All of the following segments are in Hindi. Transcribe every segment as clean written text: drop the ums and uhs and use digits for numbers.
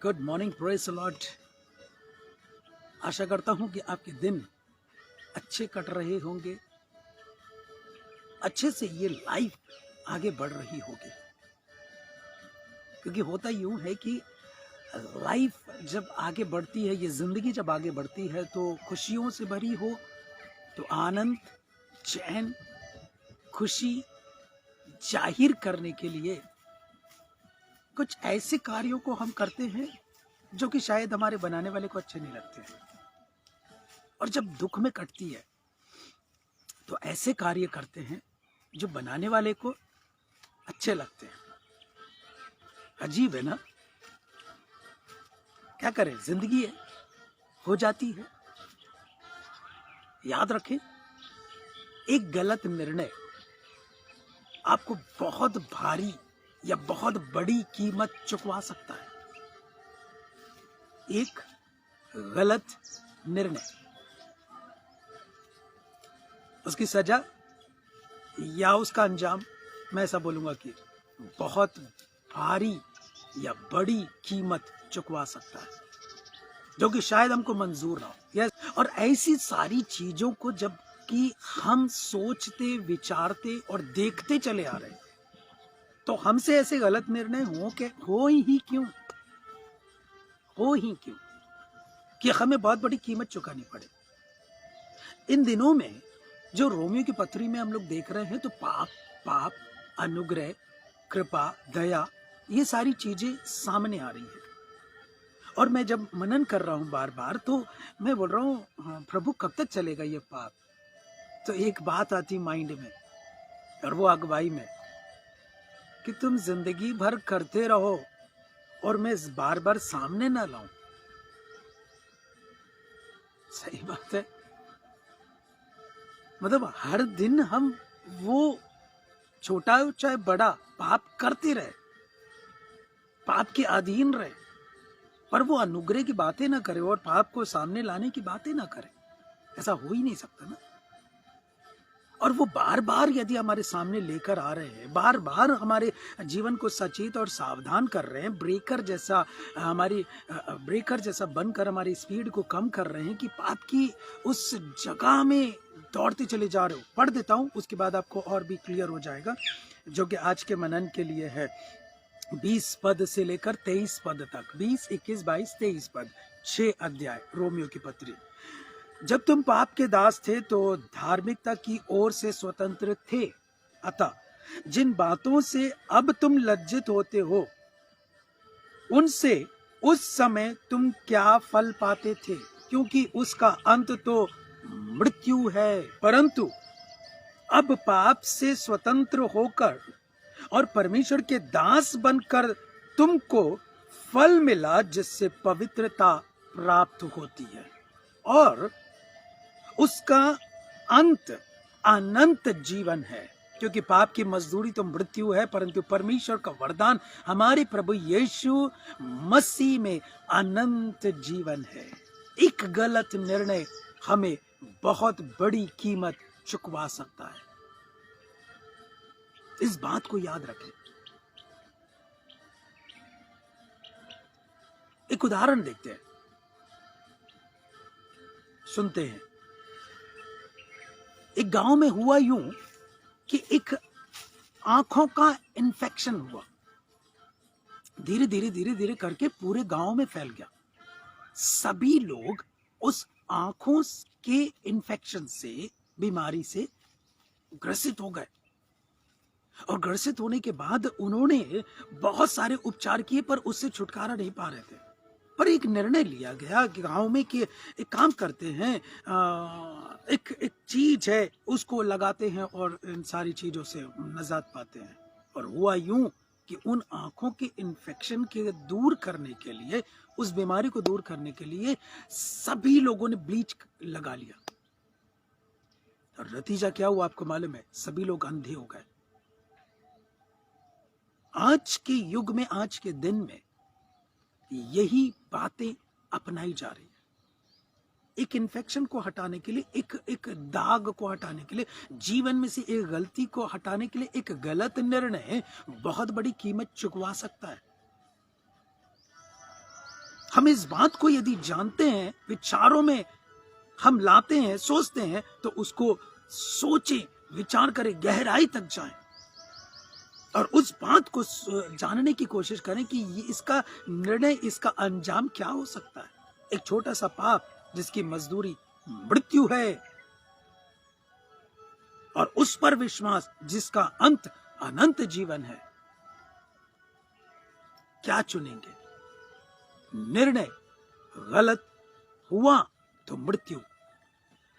Good morning, praise the lord. आशा करता हूं कि आपके दिन अच्छे कट रहे होंगे, अच्छे से ये लाइफ आगे बढ़ रही होगी। क्योंकि होता यूं है कि लाइफ जब आगे बढ़ती है, ये जिंदगी जब आगे बढ़ती है तो खुशियों से भरी हो तो आनंद, चैन, खुशी जाहिर करने के लिए कुछ ऐसे कार्यों को हम करते हैं जो कि शायद हमारे बनाने वाले को अच्छे नहीं लगते हैं। और जब दुख में कटती है तो ऐसे कार्य करते हैं जो बनाने वाले को अच्छे लगते हैं। अजीब है ना? क्या करें, जिंदगी है, हो जाती है। याद रखें, एक गलत निर्णय आपको बहुत भारी या बहुत बड़ी कीमत चुकवा सकता है। एक गलत निर्णय, उसकी सजा या उसका अंजाम, मैं ऐसा बोलूंगा कि बहुत भारी या बड़ी कीमत चुकवा सकता है, जो कि शायद हमको मंजूर ना हो। यस, और ऐसी सारी चीजों को जब कि हम सोचते, विचारते और देखते चले आ रहे हैं, तो हमसे ऐसे गलत निर्णय हो ही क्यों कि हमें बहुत बड़ी कीमत चुकानी पड़े। इन दिनों में जो रोमियो की पत्री में हम लोग देख रहे हैं, तो पाप, अनुग्रह, कृपा, दया, ये सारी चीजें सामने आ रही है। और मैं जब मनन कर रहा हूं बार बार, तो मैं बोल रहा हूं, प्रभु कब तक चलेगा ये पाप? तो एक बात आती माइंड में, और वो अगुवाई में, कि तुम जिंदगी भर करते रहो और मैं बार बार सामने ना लाऊं। सही बात है। मतलब हर दिन हम वो छोटा चाहे बड़ा पाप करते रहे, पाप के अधीन रहे, पर वो अनुग्रह की बातें ना करे और पाप को सामने लाने की बातें ना करे। ऐसा हो ही नहीं सकता ना। और वो बार बार यदि हमारे सामने लेकर आ रहे हैं, बार बार हमारे जीवन को सचेत और सावधान कर रहे हैं, ब्रेकर जैसा बनकर हमारी स्पीड को कम कर रहे हैं कि पाप की उस जगह में दौड़ते चले जा रहे हो। पढ़ देता हूं, उसके बाद आपको और भी क्लियर हो जाएगा, जो कि आज के मनन के लिए है। 20 पद से लेकर 23 पद तक, 20, 21, 22, 23 पद, 6 अध्याय रोमियो की पत्री। जब तुम पाप के दास थे तो धार्मिकता की ओर से स्वतंत्र थे, अतः जिन बातों से अब तुम लज्जित होते हो, उनसे उस समय तुम क्या फल पाते थे? क्योंकि उसका अंत तो मृत्यु है। परंतु अब पाप से स्वतंत्र होकर और परमेश्वर के दास बनकर तुमको फल मिला, जिससे पवित्रता प्राप्त होती है, और उसका अंत अनंत जीवन है। क्योंकि पाप की मजदूरी तो मृत्यु है, परंतु परमेश्वर का वरदान हमारे प्रभु यीशु मसीह में अनंत जीवन है। एक गलत निर्णय हमें बहुत बड़ी कीमत चुकवा सकता है। इस बात को याद रखें। एक उदाहरण देखते हैं, सुनते हैं। एक गांव में हुआ यूं कि एक आंखों का इन्फेक्शन हुआ, धीरे धीरे करके पूरे गांव में फैल गया। सभी लोग उस आंखों के इन्फेक्शन से, बीमारी से ग्रसित हो गए। और ग्रसित होने के बाद उन्होंने बहुत सारे उपचार किए, पर उससे छुटकारा नहीं पा रहे थे। पर एक निर्णय लिया गया कि गांव में कि एक काम करते हैं, एक चीज है, उसको लगाते हैं और इन सारी चीजों से निजात पाते हैं। और हुआ यूं कि उन आंखों के इन्फेक्शन के दूर करने के लिए, उस बीमारी को दूर करने के लिए सभी लोगों ने ब्लीच लगा लिया। और नतीजा क्या हुआ आपको मालूम है? सभी लोग अंधे हो गए। आज के युग में, आज के दिन में यही बातें अपनाई जा रही है। एक इन्फेक्शन को हटाने के लिए, एक दाग को हटाने के लिए, जीवन में से एक गलती को हटाने के लिए एक गलत निर्णय बहुत बड़ी कीमत चुकवा सकता है। हम इस बात को यदि जानते हैं, विचारों में हम लाते हैं, सोचते हैं, तो उसको सोचें, विचार करें, गहराई तक जाएं और उस बात को जानने की कोशिश करें कि ये इसका निर्णय, इसका अंजाम क्या हो सकता है। एक छोटा सा पाप जिसकी मजदूरी मृत्यु है, और उस पर विश्वास जिसका अंत अनंत जीवन है। क्या चुनेंगे? निर्णय गलत हुआ तो मृत्यु,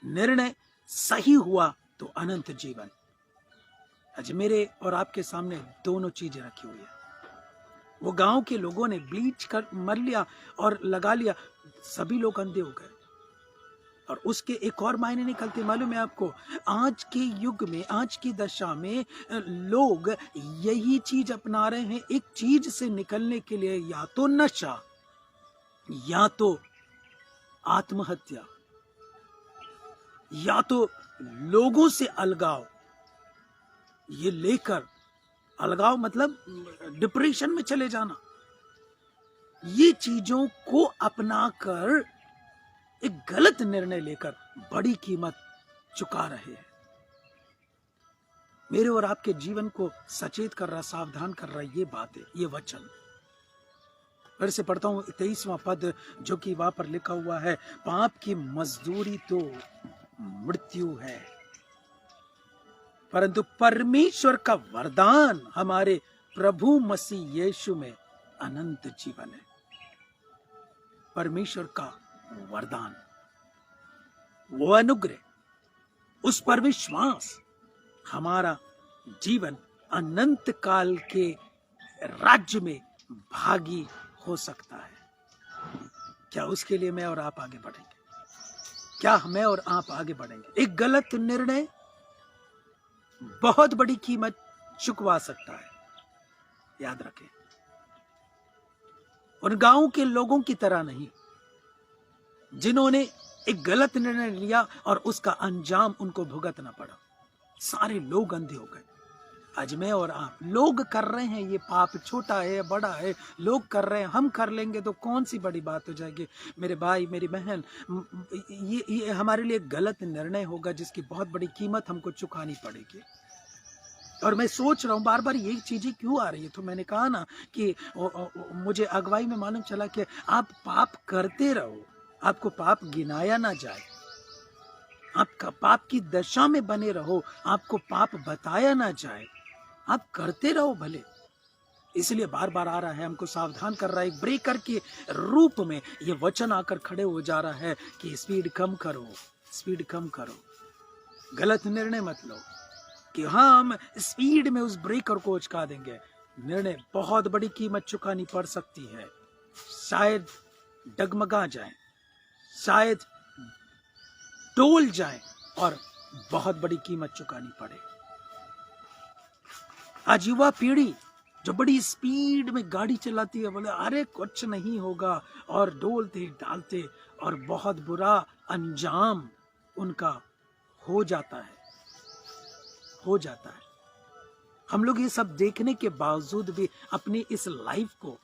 निर्णय सही हुआ तो अनंत जीवन। आज मेरे और आपके सामने दोनों चीजें रखी हुई है। वो गांव के लोगों ने ब्लीच कर मर लिया और लगा लिया, सभी लोग अंधे हो गए। और उसके एक और मायने निकलते मालूम है आपको? आज के युग में, आज की दशा में लोग यही चीज अपना रहे हैं, एक चीज से निकलने के लिए, या तो नशा या तो आत्महत्या या तो लोगों से अलगाव। ये लेकर अलगाव मतलब डिप्रेशन में चले जाना। ये चीजों को अपनाकर एक गलत निर्णय लेकर बड़ी कीमत चुका रहे हैं। मेरे और आपके जीवन को सचेत कर रहा, सावधान कर रहा ये बात है, ये वचन। फिर से पढ़ता हूं 23वां पद, जो कि वहां पर लिखा हुआ है, पाप की मजदूरी तो मृत्यु है, परंतु परमेश्वर का वरदान हमारे प्रभु मसीह यीशु में अनंत जीवन है। परमेश्वर का वरदान, वो अनुग्रह, उस पर विश्वास, हमारा जीवन अनंत काल के राज्य में भागी हो सकता है। क्या उसके लिए मैं और आप आगे बढ़ेंगे? क्या मैं और आप आगे बढ़ेंगे? एक गलत निर्णय बहुत बड़ी कीमत चुकवा सकता है, याद रखें। उन गांव के लोगों की तरह नहीं जिन्होंने एक गलत निर्णय लिया और उसका अंजाम उनको भुगतना पड़ा। सारे लोग अंधे हो गए। आज मैं और आप, लोग कर रहे हैं ये पाप, छोटा है बड़ा है, लोग कर रहे हैं, हम कर लेंगे तो कौन सी बड़ी बात हो जाएगी। मेरे भाई, मेरी बहन, ये हमारे लिए गलत निर्णय होगा जिसकी बहुत बड़ी कीमत हमको चुकानी पड़ेगी। और मैं सोच रहा हूँ बार बार ये चीजें क्यों आ रही है। तो मैंने कहा ना कि मुझे अगुवाई में मालूम चला कि आप पाप करते रहो, आपको पाप गिनाया ना जाए, आप पाप की दशा में बने रहो, आपको पाप बताया ना जाए, आप करते रहो भले। इसलिए बार बार आ रहा है, हमको सावधान कर रहा है, एक ब्रेकर के रूप में ये वचन आकर खड़े हो जा रहा है कि स्पीड कम करो, स्पीड कम करो, गलत निर्णय मत लो कि हम स्पीड में उस ब्रेकर को उचका देंगे। निर्णय बहुत बड़ी कीमत चुकानी पड़ सकती है। शायद डगमगा जाए, शायद डोल जाए और बहुत बड़ी कीमत चुकानी पड़े। आज युवा पीढ़ी जो बड़ी स्पीड में गाड़ी चलाती है, बोले अरे कुछ नहीं होगा, और डोलते डालते और बहुत बुरा अंजाम उनका हो जाता है, हो जाता है। हम लोग ये सब देखने के बावजूद भी अपनी इस लाइफ को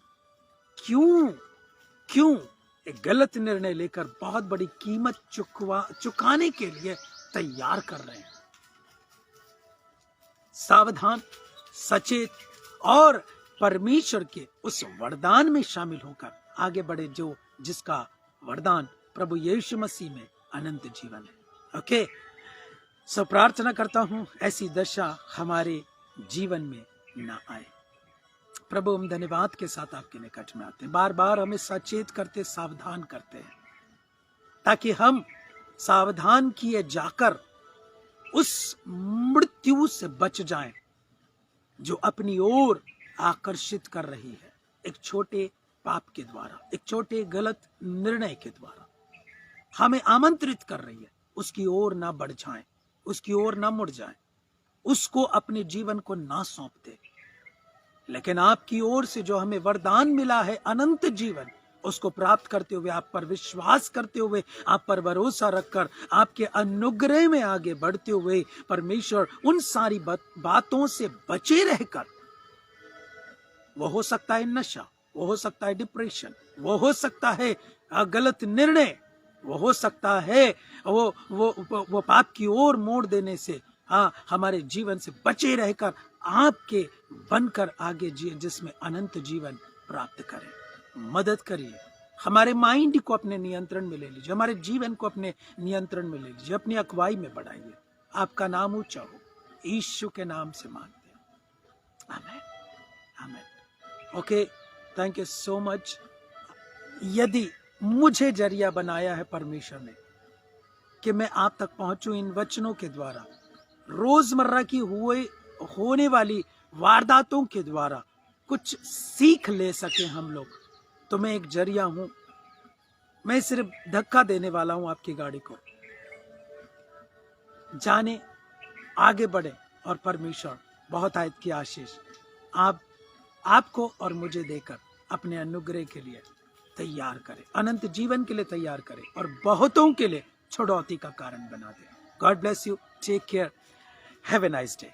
क्यों एक गलत निर्णय लेकर बहुत बड़ी कीमत चुकाने के लिए तैयार कर रहे हैं। सावधान, सचेत और परमेश्वर के उस वरदान में शामिल होकर आगे बढ़े, जो जिसका वरदान प्रभु यीशु मसीह में अनंत जीवन है। ओके, सो प्रार्थना करता हूं ऐसी दशा हमारे जीवन में ना आए। प्रभु, हम धन्यवाद के साथ आपके निकट में आते हैं, बार बार हमें सचेत करते, सावधान करते हैं, ताकि हम सावधान किए जाकर उस मृत्यु से बच जाएं जो अपनी ओर आकर्षित कर रही है, एक छोटे पाप के द्वारा, एक छोटे गलत निर्णय के द्वारा हमें आमंत्रित कर रही है। उसकी ओर ना बढ़ जाएं, उसकी ओर ना मुड़ जाएं, उसको अपने जीवन को ना सौंप दे, लेकिन आपकी ओर से जो हमें वरदान मिला है अनंत जीवन, उसको प्राप्त करते हुए, आप पर विश्वास करते हुए, आप पर भरोसा रखकर, आपके अनुग्रह में आगे बढ़ते हुए, परमेश्वर उन सारी बातों से बचे रहकर, वो हो सकता है नशा, वो हो सकता है डिप्रेशन, वो हो सकता है गलत निर्णय, वो हो सकता है वो पाप की ओर मोड़ देने से हमारे जीवन से बचे रहकर आपके बनकर आगे जिए, जिसमें अनंत जीवन प्राप्त करें। मदद करिए, हमारे माइंड को अपने नियंत्रण में ले लीजिए, हमारे जीवन को अपने नियंत्रण में ले लीजिए, अपनी अगुवाई में बढ़ाइए। आपका नाम ऊंचा हो, यीशु के नाम से मांगते हैं, आमीन आमीन। Okay, thank you so much. यदि मुझे जरिया बनाया है परमेश्वर ने कि मैं आप तक पहुंचूं इन वचनों के द्वारा, रोजमर्रा की होने वाली वारदातों के द्वारा कुछ सीख ले सके हम लोग, तो मैं एक जरिया हूं। मैं सिर्फ धक्का देने वाला हूं आपकी गाड़ी को। जाने, आगे बढ़े और परमेश्वर बहुत आयत की आशीष आपको और मुझे देकर अपने अनुग्रह के लिए तैयार करे, अनंत जीवन के लिए तैयार करे और बहुतों के लिए छुड़ौती का कारण बना दे। God bless you, take care, have a nice day.